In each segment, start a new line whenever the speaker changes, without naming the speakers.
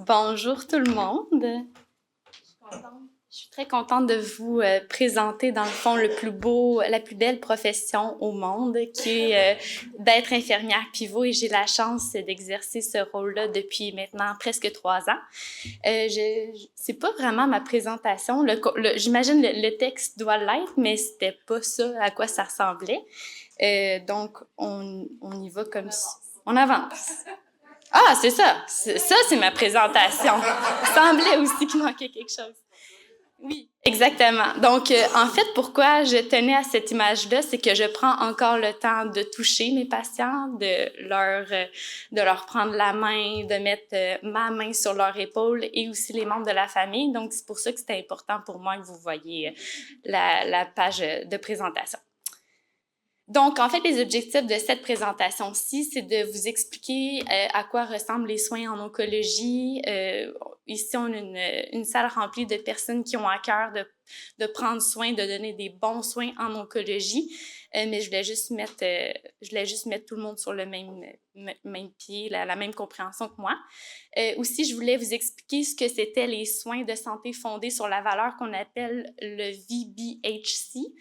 Bonjour tout le monde. Je suis très contente de vous présenter dans le fond la plus belle profession au monde, qui est d'être infirmière pivot, et j'ai la chance d'exercer ce rôle-là depuis maintenant presque 3 ans. C'est pas vraiment ma présentation. J'imagine le texte doit l'être, mais c'était pas ça à quoi ça ressemblait. Donc on y va comme ça. On avance. Ah, c'est ça. Ça, c'est ma présentation. Il semblait aussi qu'il manquait quelque chose. Oui, exactement. Donc, en fait, pourquoi je tenais à cette image-là, c'est que je prends encore le temps de toucher mes patients, de leur prendre la main, de mettre ma main sur leur épaule et aussi les membres de la famille. Donc, c'est pour ça que c'était important pour moi que vous voyez la page de présentation. Donc, en fait, les objectifs de cette présentation-ci, c'est de vous expliquer à quoi ressemblent les soins en oncologie. Ici, on a une salle remplie de personnes qui ont à cœur de prendre soin, de donner des bons soins en oncologie. Mais je voulais juste mettre tout le monde sur le même pied, la même compréhension que moi. Aussi, je voulais vous expliquer ce que c'était les soins de santé fondés sur la valeur qu'on appelle le VBHC.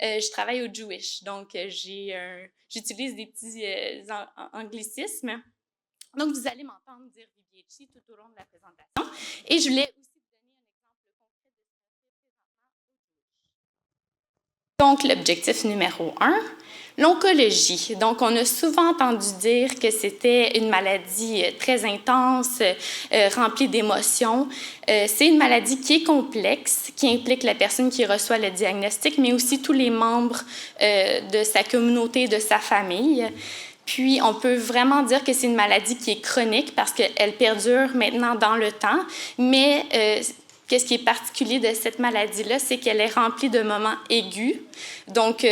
Je travaille au Jewish, donc j'utilise des petits anglicismes. Donc, vous allez m'entendre dire VBHC tout au long de la présentation. Et je voulais aussi vous donner un exemple concret de ce qu'on fait présentement au Jewish. Donc, l'objectif numéro 1, l'oncologie. Donc, on a souvent entendu dire que c'était une maladie très intense, remplie d'émotions. C'est une maladie qui est complexe, qui implique la personne qui reçoit le diagnostic, mais aussi tous les membres de sa communauté, de sa famille. Puis, on peut vraiment dire que c'est une maladie qui est chronique parce qu'elle perdure maintenant dans le temps, mais qu'est-ce qui est particulier de cette maladie-là, c'est qu'elle est remplie de moments aigus, donc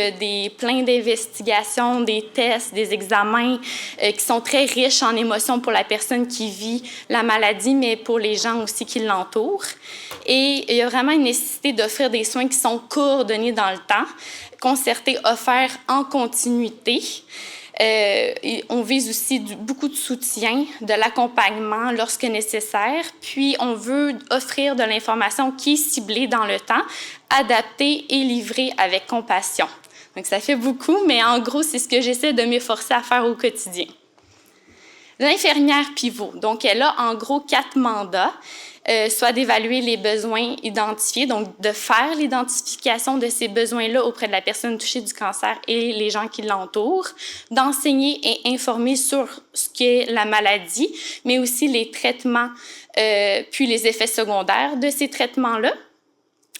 plein d'investigations, des tests, des examens qui sont très riches en émotions pour la personne qui vit la maladie, mais pour les gens aussi qui l'entourent. Et il y a vraiment une nécessité d'offrir des soins qui sont coordonnés dans le temps, concertés, offerts en continuité. On vise aussi beaucoup de soutien, de l'accompagnement lorsque nécessaire, puis on veut offrir de l'information qui est ciblée dans le temps, adaptée et livrée avec compassion. Donc ça fait beaucoup, mais en gros, c'est ce que j'essaie de m'efforcer à faire au quotidien. L'infirmière pivot, donc elle a en gros 4 mandats. Soit d'évaluer les besoins identifiés, donc de faire l'identification de ces besoins-là auprès de la personne touchée du cancer et les gens qui l'entourent, d'enseigner et informer sur ce qu'est la maladie, mais aussi les traitements puis les effets secondaires de ces traitements-là,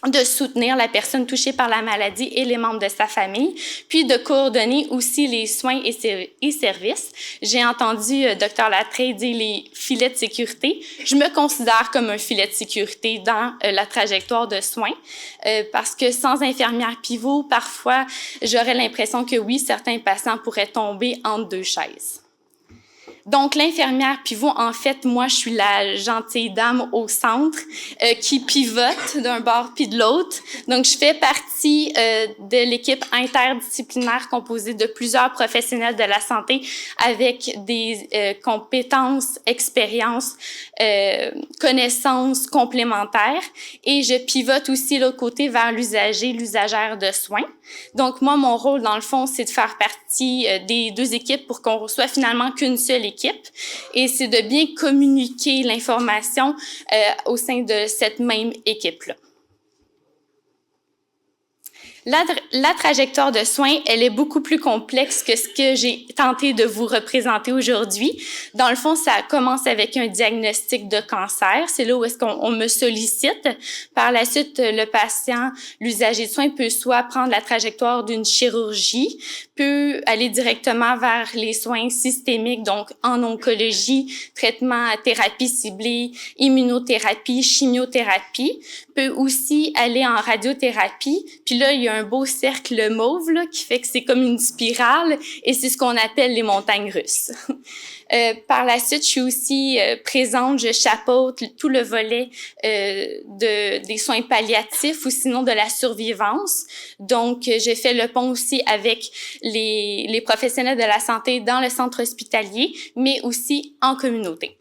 de soutenir la personne touchée par la maladie et les membres de sa famille, puis de coordonner aussi les soins et services. J'ai entendu Dr. Latreille dire les filets de sécurité. Je me considère comme un filet de sécurité dans la trajectoire de soins, parce que sans infirmière pivot, parfois, j'aurais l'impression que oui, certains patients pourraient tomber entre 2 chaises. Donc, l'infirmière pivot, en fait, moi, je suis la gentille dame au centre qui pivote d'un bord puis de l'autre. Donc, je fais partie de l'équipe interdisciplinaire composée de plusieurs professionnels de la santé avec des compétences, expériences, connaissances complémentaires. Et je pivote aussi l'autre côté vers l'usagère de soins. Donc, moi, mon rôle, dans le fond, c'est de faire partie des 2 équipes pour qu'on soit finalement qu'une seule équipe. Et c'est de bien communiquer l'information au sein de cette même équipe-là. La trajectoire de soins, elle est beaucoup plus complexe que ce que j'ai tenté de vous représenter aujourd'hui. Dans le fond, ça commence avec un diagnostic de cancer. C'est là où est-ce qu'on me sollicite. Par la suite, le patient, l'usager de soins peut soit prendre la trajectoire d'une chirurgie, peut aller directement vers les soins systémiques, donc en oncologie, traitement, thérapie ciblée, immunothérapie, chimiothérapie, peut aussi aller en radiothérapie. Puis là, il y a un beau cercle mauve là, qui fait que c'est comme une spirale et c'est ce qu'on appelle les montagnes russes. Par la suite, je suis aussi présente, je chapeaute tout le volet des soins palliatifs ou sinon de la survivance. Donc, j'ai fait le pont aussi avec les professionnels de la santé dans le centre hospitalier, mais aussi en communauté.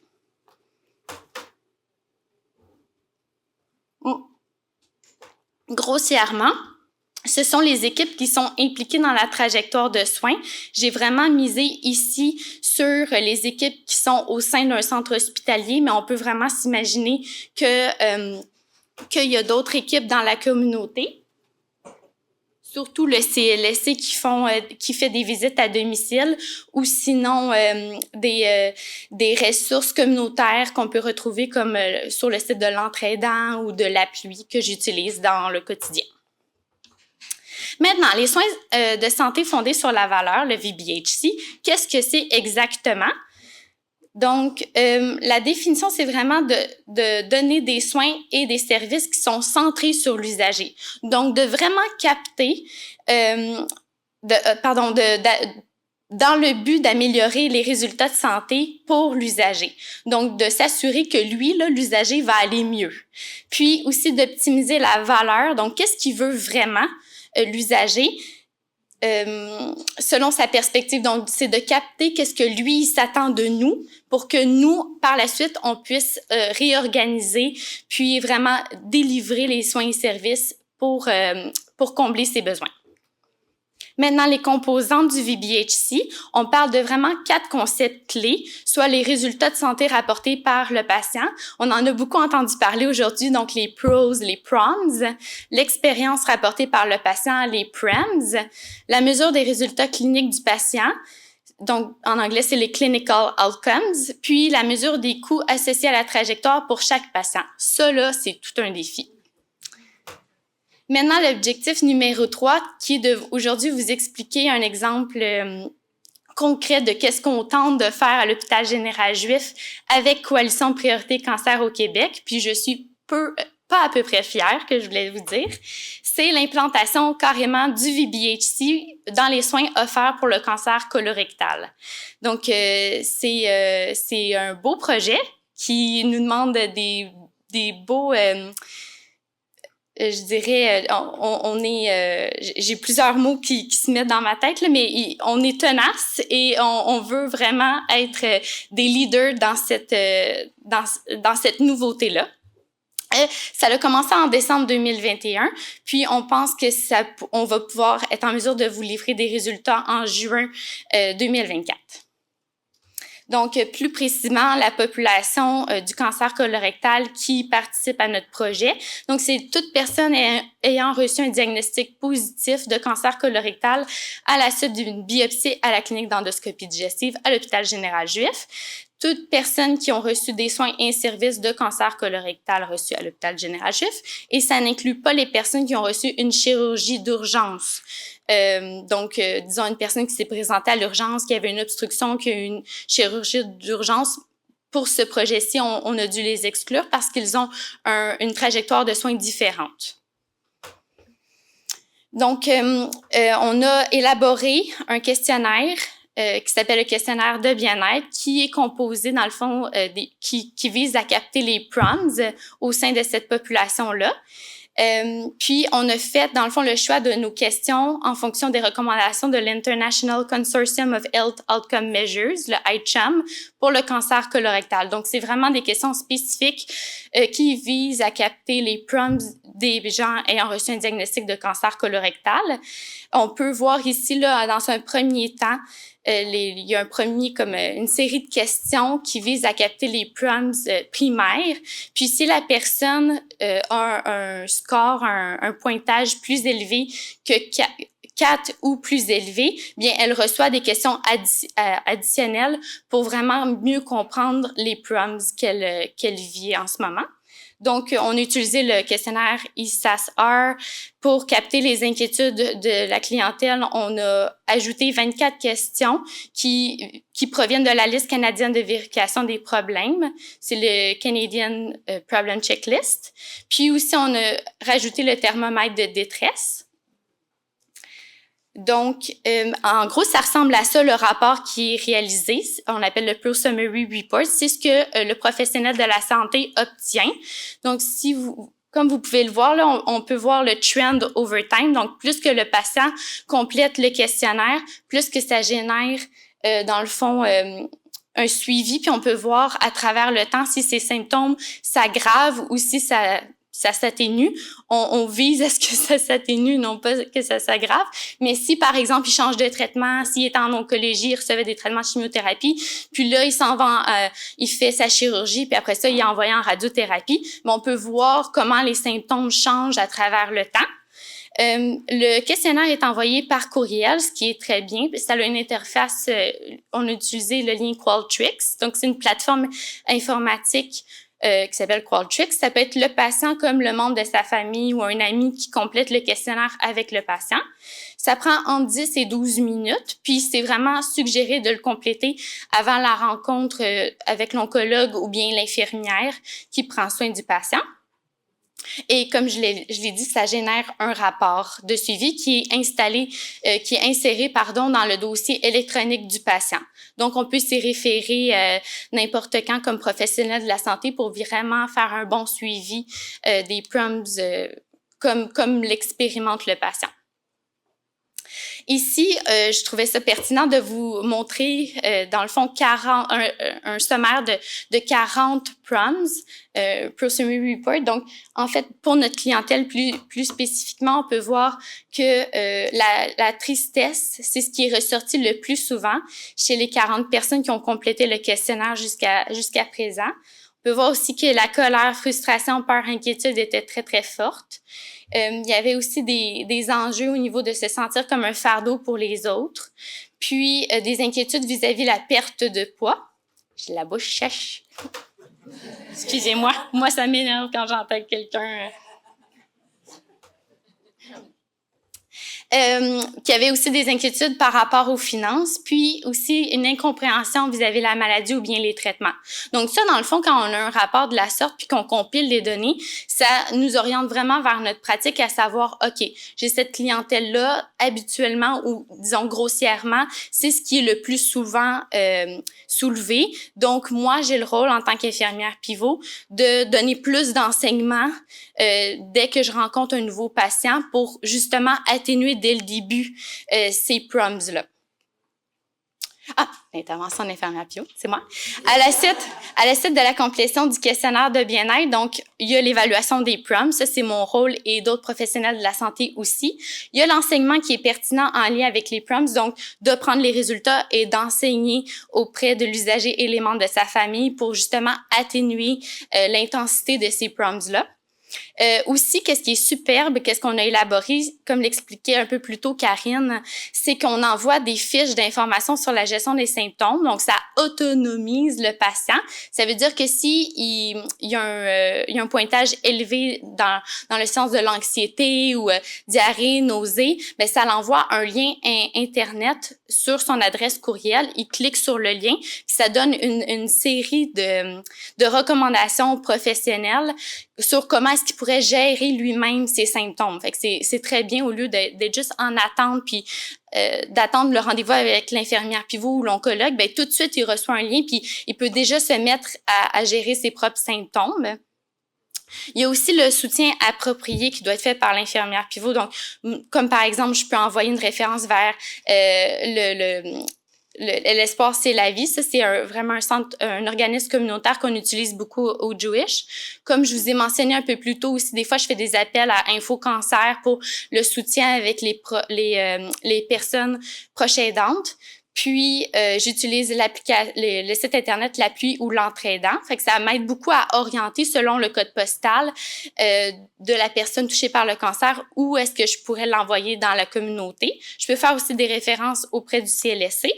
grossièrement, ce sont les équipes qui sont impliquées dans la trajectoire de soins. J'ai vraiment misé ici sur les équipes qui sont au sein d'un centre hospitalier, mais on peut vraiment s'imaginer que qu'il y a d'autres équipes dans la communauté. Surtout le CLSC qui fait des visites à domicile ou sinon des ressources communautaires qu'on peut retrouver comme sur le site de l'Entraidant ou de l'Appui que j'utilise dans le quotidien. Maintenant, les soins de santé fondés sur la valeur, le VBHC, qu'est-ce que c'est exactement? Donc, la définition, c'est vraiment de donner des soins et des services qui sont centrés sur l'usager. Donc, de vraiment capter, dans le but d'améliorer les résultats de santé pour l'usager. Donc, de s'assurer que lui, là, l'usager va aller mieux. Puis aussi d'optimiser la valeur. Donc, qu'est-ce qu'il veut vraiment, l'usager? Selon sa perspective. Donc, c'est de capter qu'est-ce que lui s'attend de nous pour que nous, par la suite, on puisse réorganiser puis vraiment délivrer les soins et services pour combler ses besoins. Maintenant, les composantes du VBHC, on parle de vraiment 4 concepts clés, soit les résultats de santé rapportés par le patient. On en a beaucoup entendu parler aujourd'hui, donc les PROs, les PROMs, l'expérience rapportée par le patient, les PREMs, la mesure des résultats cliniques du patient, donc en anglais, c'est les Clinical Outcomes, puis la mesure des coûts associés à la trajectoire pour chaque patient. Ça, là, c'est tout un défi. Maintenant, l'objectif numéro 3, qui est aujourd'hui vous expliquer un exemple concret de qu'est-ce qu'on tente de faire à l'hôpital général juif avec Coalition Priorité Cancer au Québec, puis je suis pas à peu près fière, que je voulais vous dire, c'est l'implantation carrément du VBHC dans les soins offerts pour le cancer colorectal. Donc, c'est un beau projet qui nous demande des beaux... je dirais, j'ai plusieurs mots qui se mettent dans ma tête, là, mais on est tenace et on veut vraiment être des leaders dans cette nouveauté-là. Ça a commencé en décembre 2021, puis on pense que on va pouvoir être en mesure de vous livrer des résultats en juin 2024. Donc, plus précisément, la population du cancer colorectal qui participe à notre projet. Donc, c'est toute personne ayant reçu un diagnostic positif de cancer colorectal à la suite d'une biopsie à la clinique d'endoscopie digestive à l'hôpital général juif. Toutes personnes qui ont reçu des soins et services de cancer colorectal reçus à l'hôpital général juif. Et ça n'inclut pas les personnes qui ont reçu une chirurgie d'urgence. Disons une personne qui s'est présentée à l'urgence, qui avait une obstruction, qui a eu une chirurgie d'urgence. Pour ce projet-ci, on a dû les exclure parce qu'ils ont une trajectoire de soins différente. Donc, on a élaboré un questionnaire qui s'appelle le questionnaire de bien-être, qui est composé, dans le fond, qui vise à capter les PROMs au sein de cette population-là. Puis, on a fait, dans le fond, le choix de nos questions en fonction des recommandations de l'International Consortium of Health Outcome Measures, le ICHOM, pour le cancer colorectal. Donc, c'est vraiment des questions spécifiques qui visent à capter les PROMs des gens ayant reçu un diagnostic de cancer colorectal. On peut voir ici, là, dans un premier temps, il y a une série de questions qui visent à capter les PROMs primaires. Puis si la personne a un score, un pointage plus élevé que 4 ou plus élevé, bien elle reçoit des questions additionnelles pour vraiment mieux comprendre les PROMs qu'elle vit en ce moment. Donc, on a utilisé le questionnaire ISAS-R pour capter les inquiétudes de la clientèle. On a ajouté 24 questions qui proviennent de la liste canadienne de vérification des problèmes. C'est le Canadian Problem Checklist. Puis aussi, on a rajouté le thermomètre de détresse. Donc, en gros, ça ressemble à ça, le rapport qui est réalisé. On l'appelle le Pro Summary Report. C'est ce que le professionnel de la santé obtient. Donc, comme vous pouvez le voir, là, on peut voir le trend over time. Donc, plus que le patient complète le questionnaire, plus que ça génère, dans le fond, un suivi. Puis, on peut voir à travers le temps si ces symptômes s'aggravent ou si ça s'atténue. On vise à ce que ça s'atténue, non pas que ça s'aggrave. Mais si, par exemple, il change de traitement, s'il est en oncologie, il recevait des traitements de chimiothérapie, puis là, il s'en va, il fait sa chirurgie, puis après ça, il est envoyé en radiothérapie, mais on peut voir comment les symptômes changent à travers le temps. Le questionnaire est envoyé par courriel, ce qui est très bien. Ça a une interface, on a utilisé le lien Qualtrics. Donc, c'est une plateforme informatique qui s'appelle Qualtrics. Ça peut être le patient comme le membre de sa famille ou un ami qui complète le questionnaire avec le patient. Ça prend entre 10 et 12 minutes, puis c'est vraiment suggéré de le compléter avant la rencontre avec l'oncologue ou bien l'infirmière qui prend soin du patient. Et comme je l'ai dit, ça génère un rapport de suivi qui est inséré dans le dossier électronique du patient. Donc, on peut s'y référer n'importe quand comme professionnel de la santé pour vraiment faire un bon suivi des PROMs comme l'expérimente le patient. Ici, je trouvais ça pertinent de vous montrer, dans le fond, un sommaire de 40 PROMs, Pro-Summary Report. Donc, en fait, pour notre clientèle plus spécifiquement, on peut voir que la tristesse, c'est ce qui est ressorti le plus souvent chez les 40 personnes qui ont complété le questionnaire jusqu'à présent. On peut voir aussi que la colère, frustration, peur, inquiétude étaient très, très fortes. Il y avait aussi des enjeux au niveau de se sentir comme un fardeau pour les autres, puis des inquiétudes vis-à-vis la perte de poids. J'ai la bouche sèche. Excusez-moi, moi ça m'énerve quand j'entends quelqu'un. Qui avait aussi des inquiétudes par rapport aux finances, puis aussi une incompréhension vis-à-vis de la maladie ou bien les traitements. Donc ça, dans le fond, quand on a un rapport de la sorte puis qu'on compile les données, ça nous oriente vraiment vers notre pratique, à savoir, OK, j'ai cette clientèle-là habituellement ou disons grossièrement, c'est ce qui est le plus souvent soulevé. Donc moi, j'ai le rôle en tant qu'infirmière pivot de donner plus d'enseignements dès que je rencontre un nouveau patient pour justement atténuer dès le début ces PROMs-là. Ah, l'intervention d'infirmière Pio, c'est moi. À la suite de la complétion du questionnaire de bien-être, donc, il y a l'évaluation des PROMs, ça c'est mon rôle et d'autres professionnels de la santé aussi. Il y a l'enseignement qui est pertinent en lien avec les PROMs, donc de prendre les résultats et d'enseigner auprès de l'usager et les membres de sa famille pour justement atténuer l'intensité de ces PROMs-là. Aussi, qu'est-ce qui est superbe, qu'est-ce qu'on a élaboré, comme l'expliquait un peu plus tôt Karine, c'est qu'on envoie des fiches d'information sur la gestion des symptômes. Donc, ça autonomise le patient. Ça veut dire que si il y a un pointage élevé dans le sens de l'anxiété ou diarrhée, nausée, ben ça l'envoie un lien Internet sur son adresse courriel. Il clique sur le lien, puis ça donne une série de recommandations professionnelles sur comment est-ce qu'il pourrait gérer lui-même ses symptômes. Fait que c'est très bien au lieu d'être juste en attente puis d'attendre le rendez-vous avec l'infirmière pivot ou l'oncologue, ben tout de suite il reçoit un lien puis il peut déjà se mettre à gérer ses propres symptômes. Il y a aussi le soutien approprié qui doit être fait par l'infirmière pivot. Donc, comme par exemple, je peux envoyer une référence vers l'espoir, c'est la vie. Ça, c'est vraiment un organisme communautaire qu'on utilise beaucoup au Jewish. Comme je vous ai mentionné un peu plus tôt aussi, des fois, je fais des appels à Info Cancer pour le soutien avec les personnes proches aidantes. Puis, j'utilise le site Internet L'Appui ou l'Entraidant. Fait que ça m'aide beaucoup à orienter selon le code postal de la personne touchée par le cancer où est-ce que je pourrais l'envoyer dans la communauté. Je peux faire aussi des références auprès du CLSC.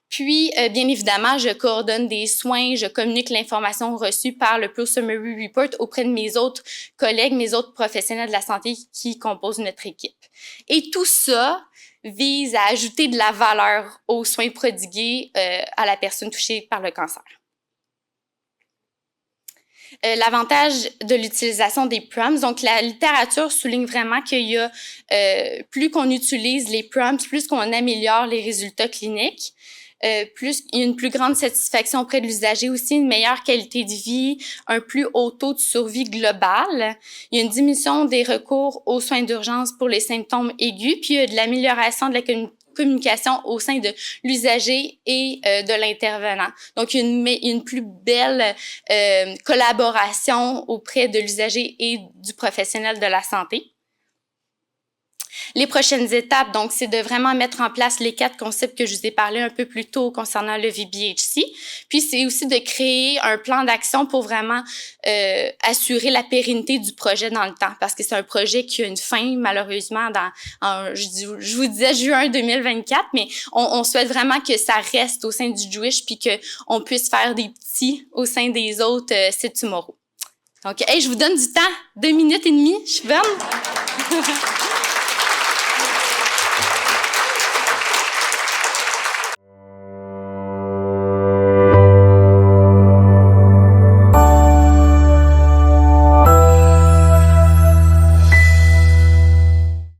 Puis, bien évidemment, je coordonne des soins, je communique l'information reçue par le Pro-Summary Report auprès de mes autres collègues, mes autres professionnels de la santé qui composent notre équipe. Et tout ça vise à ajouter de la valeur aux soins prodigués à la personne touchée par le cancer. L'avantage de l'utilisation des PROMs, donc la littérature souligne vraiment qu'il y a, plus qu'on utilise les PROMs, plus qu'on améliore les résultats cliniques. Plus il y a une plus grande satisfaction auprès de l'usager aussi, une meilleure qualité de vie, un plus haut taux de survie global. Il y a une diminution des recours aux soins d'urgence pour les symptômes aigus, puis il y a de l'amélioration de la communication au sein de l'usager et de l'intervenant. Donc, une plus belle collaboration auprès de l'usager et du professionnel de la santé. Les prochaines étapes, donc, c'est de vraiment mettre en place les 4 concepts que je vous ai parlé un peu plus tôt concernant le VBHC. Puis, c'est aussi de créer un plan d'action pour vraiment assurer la pérennité du projet dans le temps, parce que c'est un projet qui a une fin, malheureusement, je vous disais juin 2024, mais on souhaite vraiment que ça reste au sein du Jewish, puis qu'on puisse faire des petits au sein des autres c'est tomorrow. Donc, hey, je vous donne du temps, 2 minutes et demie, je suis bonne?